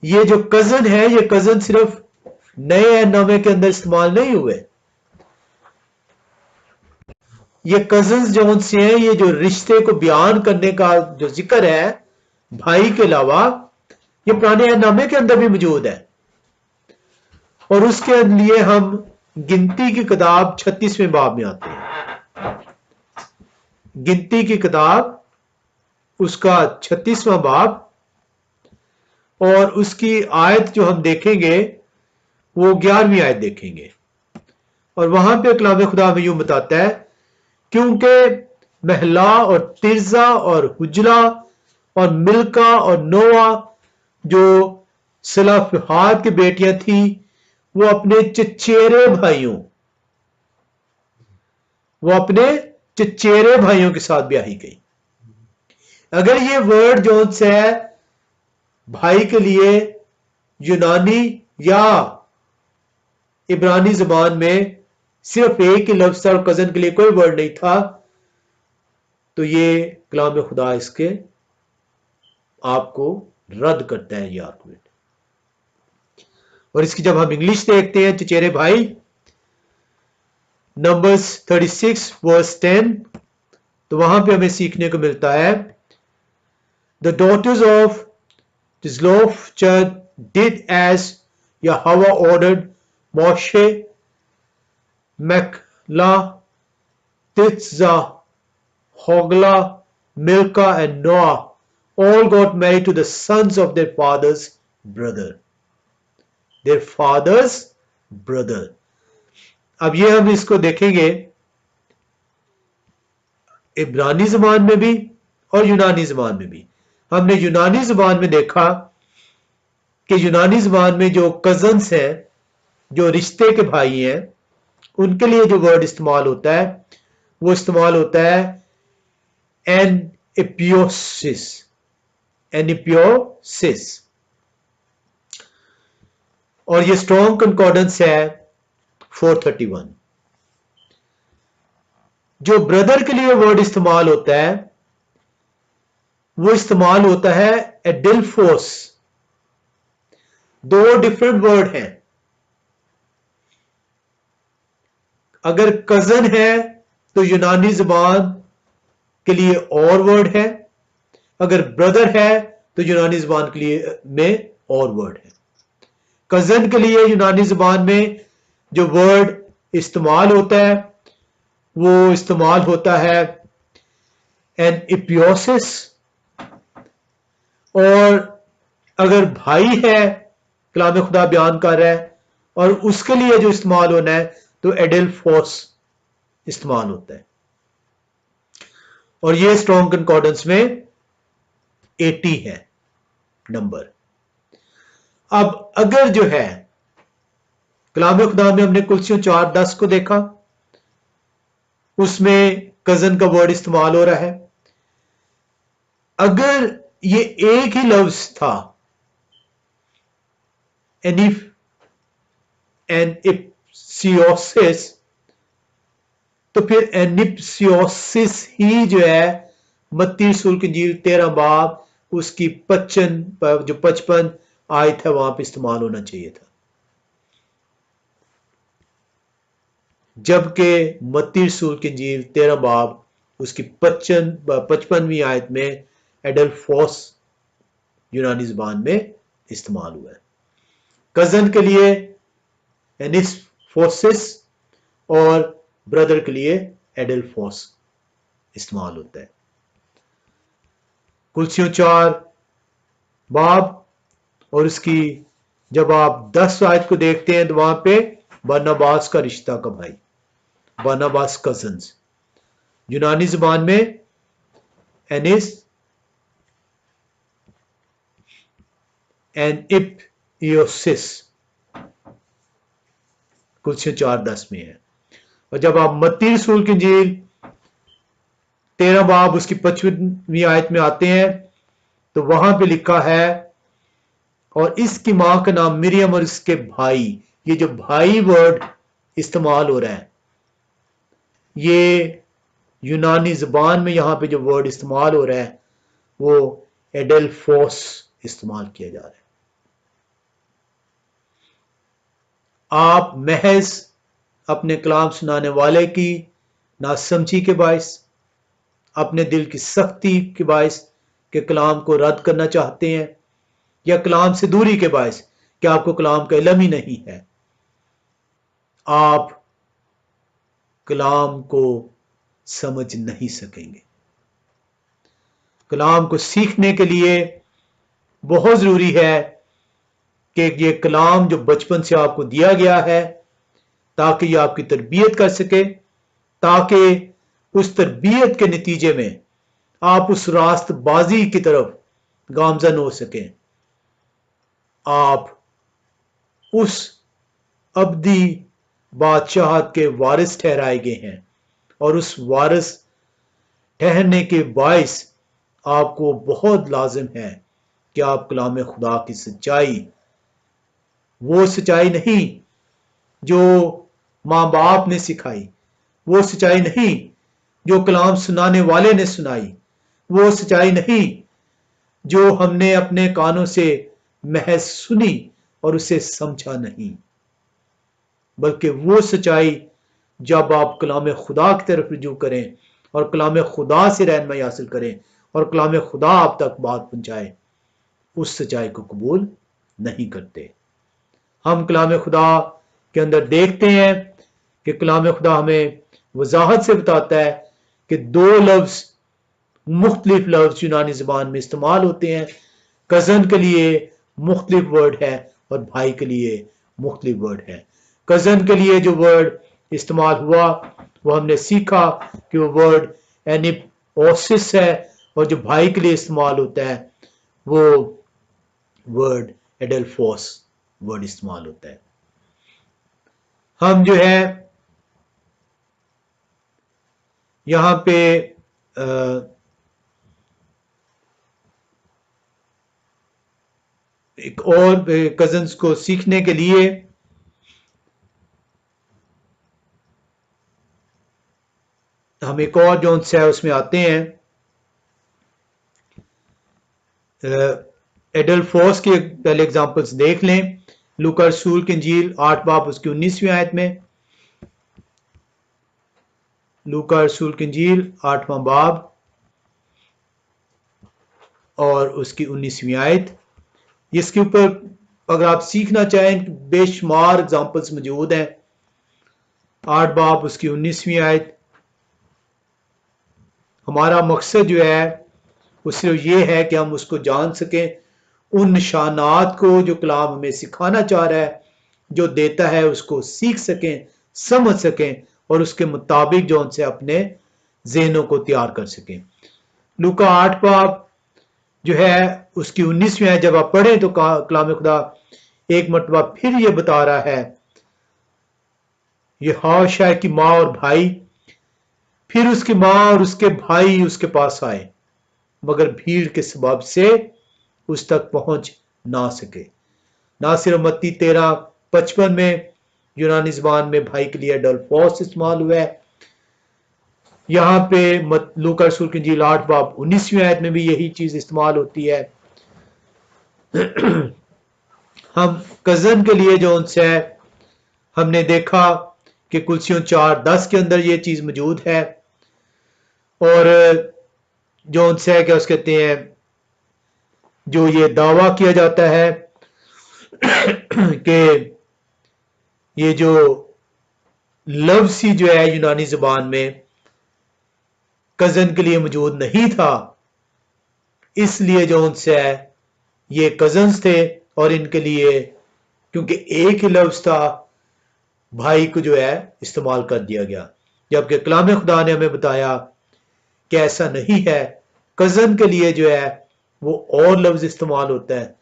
ये जो कजन है, ये कजन सिर्फ नए नामे के अंदर इस्तेमाल नहीं हुए। ये कजन्स जो उनसे हैं, ये जो रिश्ते को बयान करने का जो जिक्र है भाई के अलावा, ये पुराने नामे के अंदर भी मौजूद है। और उसके लिए हम गिनती की किताब 36वें बाब में आते हैं। गिनती की किताब उसका 36वां बाब, और उसकी आयत जो हम देखेंगे वो 11वीं आयत देखेंगे। और वहां पे कलाम खुदा हमें यूं बताता है, क्योंकि महला और तिरजा और हुजला और मिल्का और नोआ जो सलाफहाद की बेटियां थी, वो अपने चचेरे भाइयों के साथ ब्याही गई। अगर ये वर्ड जो है भाई के लिए यूनानी या इब्रानी जुबान में सिर्फ एक ही लफ्ज था और कजन के लिए कोई वर्ड नहीं था, तो ये कलाम खुदा इसके आपको रद्द करता है ये आर्गुमेंट। और इसकी जब हम इंग्लिश देखते हैं, चचेरे भाई, नंबर्स 36 वर्स 10, तो वहां पे हमें सीखने को मिलता है, the daughters of Zelophehad did as Yahweh ordered Moshe, Machlah, Tirzah, Hogla, Milcah, and Noah all got married to the sons of their father's brother. Their father's brother. अब ये हम इसको देखेंगे इब्रानी ज़बान में भी और यूनानी ज़बान में भी। हमने यूनानी ज़बान में देखा कि यूनानी ज़बान में जो कजन्स हैं, जो रिश्ते के भाई हैं, उनके लिए जो वर्ड इस्तेमाल होता है वो इस्तेमाल होता है एनिपियोसिस। और ये स्ट्रॉन्ग कंकॉर्डेंस है 431। जो ब्रदर के लिए वर्ड इस्तेमाल होता है वो इस्तेमाल होता है एडिल्फोस। दो डिफरेंट वर्ड हैं। अगर कजन है तो यूनानी जुबान के लिए और वर्ड है, अगर ब्रदर है तो यूनानी जुबान के लिए में और वर्ड है। कजन के लिए यूनानी जुबान में जो वर्ड इस्तेमाल होता है वो इस्तेमाल होता है एन इपियोसिस, और अगर भाई है कलाम खुदा बयान कर रहा है और उसके लिए जो इस्तेमाल होना है तो एडेल्फोस इस्तेमाल होता है। और ये स्ट्रॉन्ग कंकॉर्डेंस में 80 है नंबर। अब अगर जो है कलाम खुदा में हमने कुलसियों 4:10 को देखा, उसमें कजन का वर्ड इस्तेमाल हो रहा है। अगर ये एक ही लफ्ज था एनिप्सियोसिस, तो फिर एनिप्सियोसिस ही जो है मत्ती रसूल की इंजील 13 बाब उसकी 55 आयत है वहां पे इस्तेमाल होना चाहिए था। जबकि मत्ती रसूल की इंजील 13 बाब उसकी 55वीं आयत में एडल्फोस यूनानी जुबान में इस्तेमाल हुआ है। कजन के लिए एनिस्फोसिस और ब्रदर के लिए एडल्फोस इस्तेमाल होता है। कुलसियों 4 बाब और उसकी जब आप 10 आयत को देखते हैं तो वहां पे बरनबास का रिश्ता का भाई, बरनबास कजन्स, यूनानी जुबान में एनिस एनिपियोसिस कुलसियों 4:10 में है। और जब आप मत्ती रसूल की इंजील 13 बाब उसकी 55वीं आयत में आते हैं तो वहां पे लिखा है और इसकी मां का नाम मिरियम और इसके भाई। ये जो भाई वर्ड इस्तेमाल हो रहा है ये यूनानी जुबान में यहां पे जो वर्ड इस्तेमाल हो रहा है वो एडेल्फोस इस्तेमाल किया जा रहा है। आप महज अपने कलाम सुनाने वाले की नासमझी के बायस, अपने दिल की सख्ती के बायस के कलाम को रद्द करना चाहते हैं, या कलाम से दूरी के बायस कि आपको कलाम का इल्म ही नहीं है, आप कलाम को समझ नहीं सकेंगे। कलाम को सीखने के लिए बहुत जरूरी है कि ये कलाम जो बचपन से आपको दिया गया है ताकि ये आपकी तरबियत कर सके, ताकि उस तरबियत के नतीजे में आप उस रास्तबाजी की तरफ गामजन हो सकें, आप उस अब्दी बादशाहत के वारिस ठहराए गए हैं। और उस वारिस ठहरने के बायस आपको बहुत लाजिम है कि आप कलाम खुदा की सच्चाई, वो सच्चाई नहीं जो माँ बाप ने सिखाई, वो सच्चाई नहीं जो कलाम सुनाने वाले ने सुनाई, वो सच्चाई नहीं जो हमने अपने कानों से महज सुनी और उसे समझा नहीं, बल्कि वो सच्चाई जब आप कलाम खुदा की तरफ रुजू करें और कलाम खुदा से रहनुमाई हासिल करें और कलाम खुदा आप तक बात पहुंचाए, उस सच्चाई को कबूल नहीं करते। हम कलाम खुदा के अंदर देखते हैं कि कलाम खुदा हमें वजाहत से बताता है कि दो लफ्ज, मुख्तलिफ लफ्ज यूनानी जुबान में इस्तेमाल होते हैं। कजन के लिए मुख्तलिफ वर्ड है और भाई के लिए मुख्तलिफ वर्ड है। कजन के लिए जो वर्ड इस्तेमाल हुआ वो हमने सीखा कि वो वर्ड एनिपोसिस है, और जो भाई के लिए इस्तेमाल होता है वो वर्ड एडेल्फोस वर्ड इस्तेमाल होता है। हम जो है यहां पे एक और कजन्स को सीखने के लिए हम एक और जो है उसमें आते हैं। एडल्फोस के पहले एग्जांपल्स देख लें। लूका रसूल की इंजील 8 बाब उसकी 19वीं आयत में, लूका रसूल की इंजील 8वां बाब और उसकी 19वीं आयत। इसके ऊपर अगर आप सीखना चाहें बेशुमार एग्जांपल्स मौजूद हैं। 8 बाब उसकी 19वीं आयत। हमारा मकसद जो है वो सिर्फ ये है कि हम उसको जान सकें, उन निशानात को जो कलाम हमें सिखाना चाह रहा है, जो देता है, उसको सीख सकें, समझ सकें और उसके मुताबिक जो उनसे अपने जहनों को तैयार कर सकें। लूका 8 बाब जो है उसकी 19वीं आयत जब आप पढ़ें तो कलाम खुदा एक मरतबा फिर ये बता रहा है, ये हाशा की माँ और भाई, फिर उसकी माँ और उसके भाई उसके पास आए, मगर भीड़ के सबब से उस तक पहुंच ना सके। ना सिर्फ मत्ती 13:55 में यूनानी जबान में भाई के लिए एडल्फोस इस्तेमाल हुआ है, यहाँ पे लूका रसूल की इंजील 8 बाब 19वीं आयत में भी यही चीज इस्तेमाल होती है। हम कजन के लिए जो उनसे हमने देखा कि कुलसियों 4:10 के अंदर ये चीज मौजूद है, और जो उनसे क्या उस कहते हैं, जो ये दावा किया जाता है कि ये जो लफ्ज़ ही जो है यूनानी ज़बान में कज़न के लिए मौजूद नहीं था, इसलिए जो उनसे है ये कज़न्स थे और इनके लिए क्योंकि एक ही लफ्ज़ था भाई को जो है इस्तेमाल कर दिया गया, जबकि कलाम खुदा ने हमें बताया कि ऐसा नहीं है। कज़न के लिए जो है वो और लफ्ज़ इस्तेमाल होता है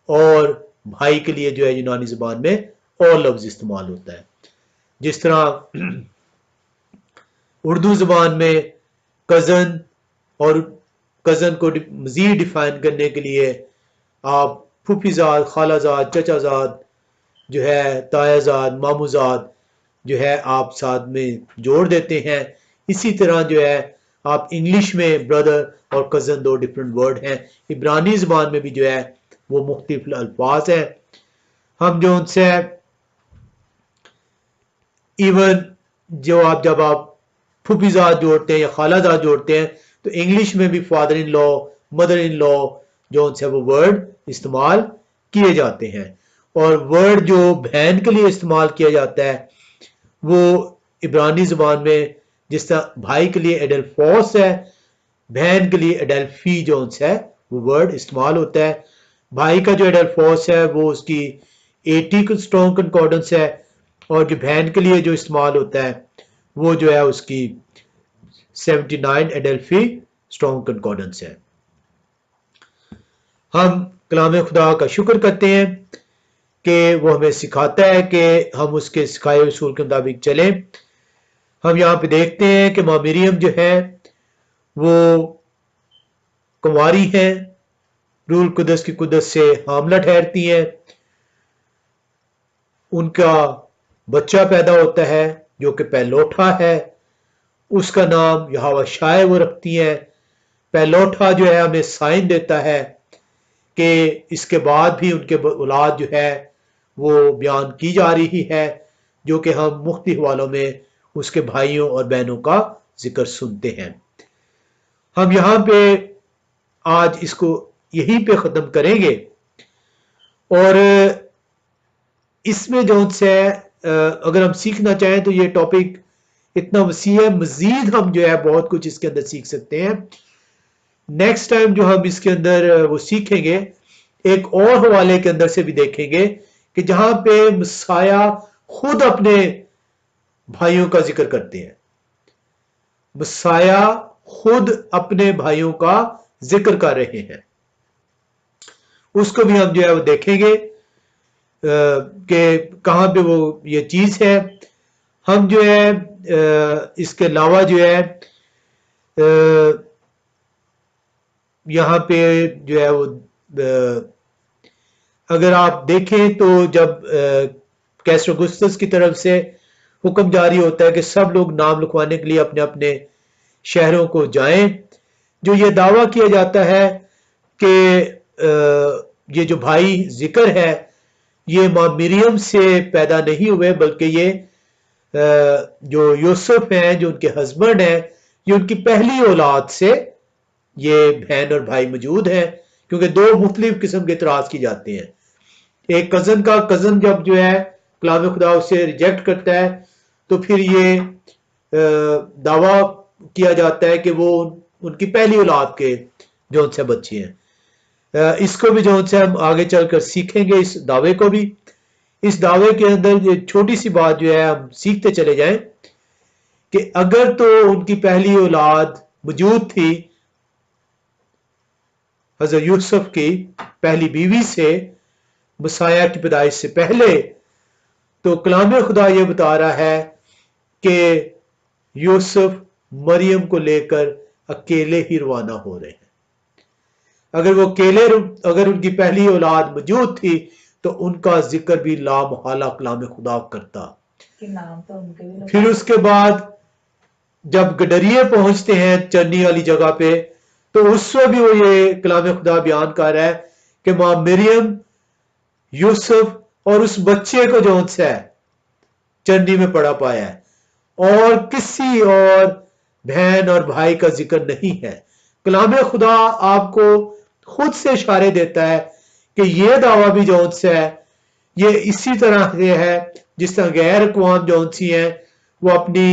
और भाई के लिए जो है यूनानी ज़बान में और लफ्ज़ इस्तेमाल होता है। जिस तरह उर्दू ज़बान में कज़न और कज़न को मज़ीद डिफाइन करने के लिए आप फूफीजाद, खालाजाद, चचाजाद जो है, तायाजाद, मामूजाद जो है आप साथ में जोड़ देते हैं। इसी तरह जो है आप इंग्लिश में ब्रदर और कज़न दो डिफरेंट वर्ड हैं। इब्रानी ज़बान में भी जो है वो मुख्तलिफ अल्फाज हैं। हम जो उनसे इवन जो आप जब आप फूफीजाद जोड़ते हैं या खालाजाद जोड़ते हैं तो इंग्लिश में भी father in law, mother in law जो उनसे वो वर्ड इस्तेमाल किए जाते हैं। और वर्ड जो बहन के लिए इस्तेमाल किया जाता है वो इब्रानी ज़बान में जिस तरह भाई के लिए एडल्फोस है, बहन के लिए एडल्फी जो उनसे है वो वर्ड इस्तेमाल होता है। भाई का जो एडल्फोस है वो उसकी 80 स्ट्रॉन्ग कंकॉर्डेंस है और जो बहन के लिए जो इस्तेमाल होता है वो जो है उसकी 79 एडल्फी स्ट्रॉन्ग कंकॉर्डेंस है। हम कलाम खुदा का शुक्र करते हैं कि वो हमें सिखाता है कि हम उसके सिखाए उसूल के मुताबिक चलें। हम यहाँ पे देखते हैं कि माँ मरियम जो है वो कुंवारी हैं, रूल कुदस की कुदस से हामला ठहरती हैं, उनका बच्चा पैदा होता है जो कि पहलोठा है, उसका नाम यहोवा शाय वो रखती हैं। पहलोठा जो है हमें साइन देता है कि इसके बाद भी उनके औलाद जो है वो बयान की जा रही है, जो कि हम मुख्तलिफ हवालों में उसके भाइयों और बहनों का जिक्र सुनते हैं। हम यहाँ पे आज इसको यहीं पे ख़त्म करेंगे और इसमें जो उनसे अगर हम सीखना चाहें तो ये टॉपिक इतना वसी है, मजीद हम जो है बहुत कुछ इसके अंदर सीख सकते हैं। नेक्स्ट टाइम जो हम इसके अंदर वो सीखेंगे एक और हवाले के अंदर से भी देखेंगे कि जहां पे मसाया खुद अपने भाइयों का जिक्र करते हैं, मसाया खुद अपने भाइयों का जिक्र कर रहे हैं, उसको भी हम जो है वो देखेंगे कि कहां पे वो ये चीज है। हम जो है इसके अलावा जो है यहाँ पे जो है वो अगर आप देखें तो जब कैसर अगुस्तस की तरफ से हुक्म जारी होता है कि सब लोग नाम लिखवाने के लिए अपने अपने शहरों को जाएं, जो ये दावा किया जाता है कि ये जो भाई जिक्र है ये माँ मरियम से पैदा नहीं हुए, बल्कि ये जो यूसुफ हैं जो उनके हस्बैंड हैं, ये उनकी पहली औलाद से ये बहन और भाई मौजूद हैं, क्योंकि दो मुख्तलिफ किस्म के इतराज की जाते हैं। एक कज़न का कज़न जब जो है कलाम खुदा उसे रिजेक्ट करता है तो फिर ये दावा किया जाता है कि वो उनकी पहली औलाद के जो से बच्चे हैं। इसको भी जो से हम आगे चलकर सीखेंगे, इस दावे को भी। इस दावे के अंदर ये छोटी सी बात जो है हम सीखते चले जाएं कि अगर तो उनकी पहली औलाद मौजूद थी हज़रत यूसुफ की पहली बीवी से मसाया की पैदाइश से पहले, तो कलाम खुदा ये बता रहा है कि यूसुफ मरियम को लेकर अकेले ही रवाना हो रहे हैं। अगर वो अकेले, अगर उनकी पहली औलाद मौजूद थी तो उनका जिक्र भी लामहला कलाम खुदा करता। नाम तो उनके भी फिर उसके बाद जब गडरिये पहुंचते हैं चरनी वाली जगह पे, तो उस वक्त भी वो ये कलाम खुदा बयान कर रहा है कि माँ मरियम, यूसुफ और उस बच्चे को जो है चरनी में पड़ा पाया है, और किसी और बहन और भाई का जिक्र नहीं है। कलाम खुदा आपको खुद से इशारे देता है कि यह दावा भी जो है ये इसी तरह से है जिस तरह गैर अक़वाम जो सी हैं वो अपनी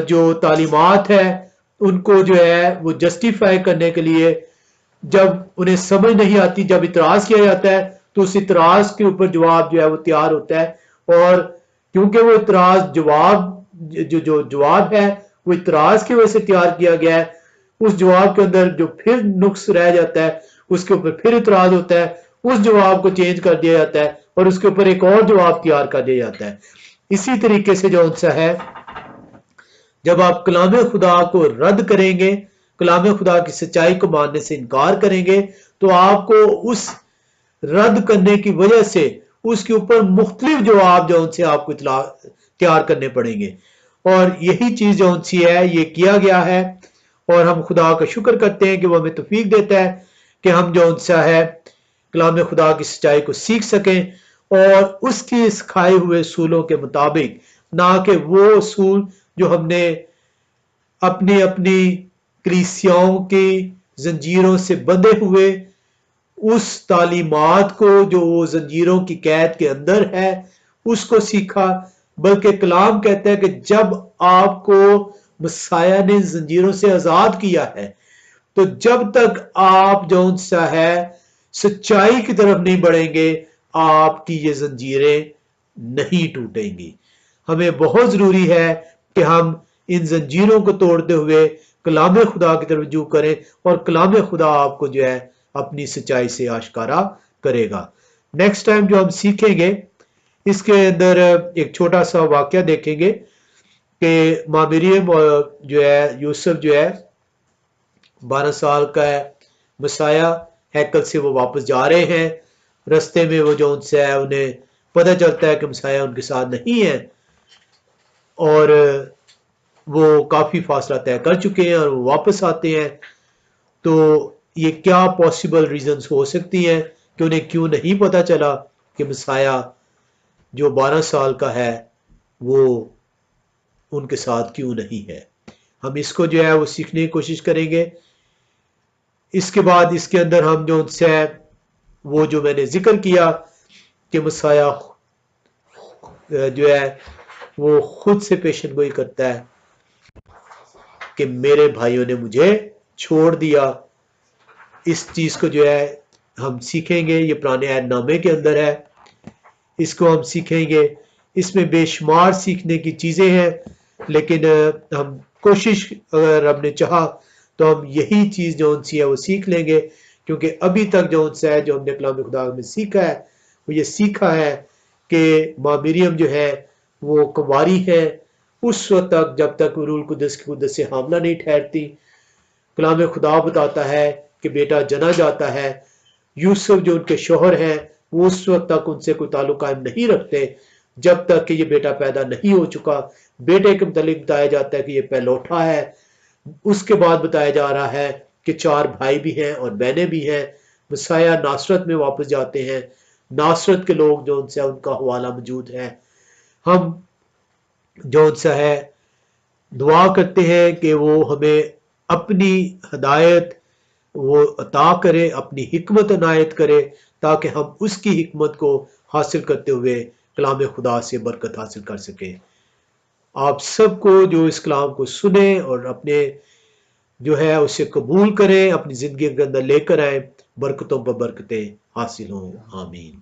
जो तालीमात है उनको जो है वो जस्टिफाई करने के लिए जब उन्हें समझ नहीं आती, जब इतराज किया जाता है तो उस इतराज के ऊपर जवाब जो है वो तैयार होता है, और क्योंकि वो इतराज जवाब जो जवाब है वो इतराज की वजह से तैयार किया गया है, उस जवाब के अंदर जो फिर नुक्स रह जाता है उसके ऊपर फिर इतराज होता है, उस जवाब को चेंज कर दिया जाता है और उसके ऊपर एक और जवाब तैयार कर दिया जाता है। इसी तरीके से जो सा है जब आप कलाम खुदा को रद्द करेंगे, कलाम खुदा की सच्चाई को मानने से इनकार करेंगे, तो आपको उस रद्द करने की वजह से उसके ऊपर मुख्तलिफ जवाब जो उनसे आपको तैयार करने पड़ेंगे। और यही चीज जो सी है ये किया गया है, और हम खुदा का शुक्र करते हैं कि वो हमें तौफीक देता है कि हम जो सा है कलाम खुदा की सच्चाई को सीख सकें और उसकी सिखाए हुए असूलों के मुताबिक, ना कि वो असूल जो हमने अपनी अपनी कलीसियाओं की जंजीरों से बंधे हुए उस तालीमात को जो वो जंजीरों की कैद के अंदर है उसको सीखा, बल्कि कलाम कहता है कि जब आपको मसाया ने जंजीरों से आजाद किया है तो जब तक आप जो सा है सच्चाई की तरफ नहीं बढ़ेंगे आपकी ये जंजीरें नहीं टूटेंगी। हमें बहुत जरूरी है कि हम इन जंजीरों को तोड़ते हुए कलाम खुदा की तरफ रुजू करें, और कलाम खुदा आपको जो है अपनी सच्चाई से आश्कारा करेगा। नेक्स्ट टाइम जो हम सीखेंगे इसके अंदर एक छोटा सा वाक्य देखेंगे कि माँ मरियम जो है यूसुफ जो है 12 साल का है, मसाया हैकल से वो वापस जा रहे हैं, रास्ते में वो जो उनसे है उन्हें पता चलता है कि मसाया उनके साथ नहीं है और वो काफ़ी फासला तय कर चुके हैं और वो वापस आते हैं। तो ये क्या पॉसिबल रीजंस हो सकती हैं कि उन्हें क्यों नहीं पता चला कि मसाया जो 12 साल का है वो उनके साथ क्यों नहीं है। हम इसको जो है वो सीखने की कोशिश करेंगे। इसके बाद इसके अंदर हम जो उनसे वो जो मैंने जिक्र किया कि मसाया जो है वो खुद से पेशन गोई करता है कि मेरे भाइयों ने मुझे छोड़ दिया, इस चीज को जो है हम सीखेंगे। ये पुराने ऐहदनामे के अंदर है, इसको हम सीखेंगे। इसमें बेशुमार सीखने की चीजें हैं, लेकिन हम कोशिश अगर हमने चाहा तो हम यही चीज जो सी है वो सीख लेंगे, क्योंकि अभी तक जो है जो हमने कलाम खुदा में सीखा है वो ये सीखा है कि माँ मरियम जो है वो कुंवारी है उस वक्त तक जब तक रूल कुद्दस की कुद्दत से हामला नहीं ठहरती। कलाम खुदा बताता है कि बेटा जना जाता है, यूसुफ जो उनके शोहर हैं वो उस वक्त तक उनसे कोई ताल्लुक कायम नहीं रखते जब तक कि ये बेटा पैदा नहीं हो चुका। बेटे के मुतालिक बताया जाता है कि ये पहलौठा है। उसके बाद बताया जा रहा है कि 4 भाई भी हैं और बहनें भी हैं। मसाया नासरत में वापस जाते हैं। नासरत के लोग जो उनसे उनका हवाला मौजूद है। हम जो उनसे है दुआ करते हैं कि वो हमें अपनी हदायत वो अता करे, अपनी हिकमत अनायत करे, ताकि हम उसकी हिकमत को हासिल करते हुए कलाम खुदा से बरकत हासिल कर सके। आप सबको जो इस कलाम को सुने और अपने जो है उसे कबूल करें, अपनी जिंदगी के अंदर लेकर आए, बरकतों पर बरकतें हासिल हों। आमीन।